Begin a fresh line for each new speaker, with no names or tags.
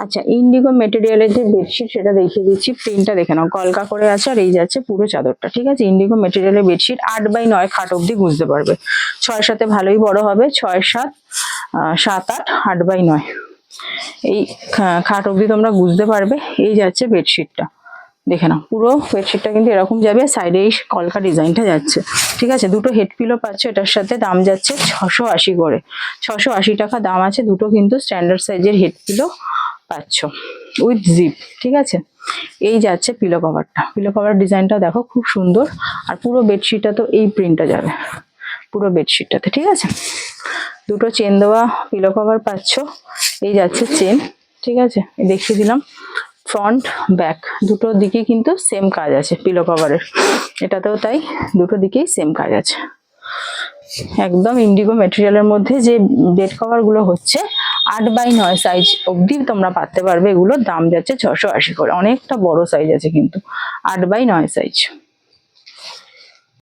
আচ্ছা, ইন্ডিগো মেটেরিয়ালের যে বেডশিট সেটা দেখিয়ে দিচ্ছি। প্রিন্টটা দেখে নাও, কলকা করে আছে আর এই যাচ্ছে পুরো চাদরটা। ঠিক আছে, ইন্ডিগো মেটেরিয়ালের বেডশিট 8x9 খাট অব্দি বুঝতে পারবে। 6-7 ভালোই বড় হবে, 6-7, 7-8, 8x9 এই খাট অব্দি তোমরা বুঝতে পারবে। এই যাচ্ছে বেডশিটটা, দেখে নাও পুরো বেডশিটটা কিন্তু এরকম যাবে, সাইডে এই কলকা ডিজাইনটা যাচ্ছে। ঠিক আছে, দুটো হেড পিলো পাচ্ছ, এটার সাথে দাম যাচ্ছে 680 করে, 680 টাকা দাম আছে। দুটো কিন্তু স্ট্যান্ডার্ড সাইজের হেড পিলো পাচ্ছ উইথ জিপ। ঠিক আছে, এই যাচ্ছে পিলো কভারটা। পিলো কভার ডিজাইনটা দেখো খুব সুন্দর, আর পুরো বেডশিটটা তো এই প্রিন্টটা যাবে পুরো বেডশিটটাতে। ঠিক আছে, দুটো চেন দেওয়া পিলো কভার পাচ্ছ, এই যাচ্ছে চেন। ঠিক আছে, দেখিয়ে দিলাম। ফ্রন্ট ব্যাক দুটো দিকে কিন্তু সেম কাজ আছে পিলো কভারের, এটাতেও তাই, দুটো দিকেই সেম কাজ আছে। একদম ইন্ডিগো মেটেরিয়ালের মধ্যে যে বেড কভার গুলো হচ্ছে 8x9 সাইজ অবধি তোমরা পাতে পারবে। এগুলোর দাম যাচ্ছে 680 করে, অনেকটা বড় সাইজ আছে কিন্তু 8x9 সাইজ।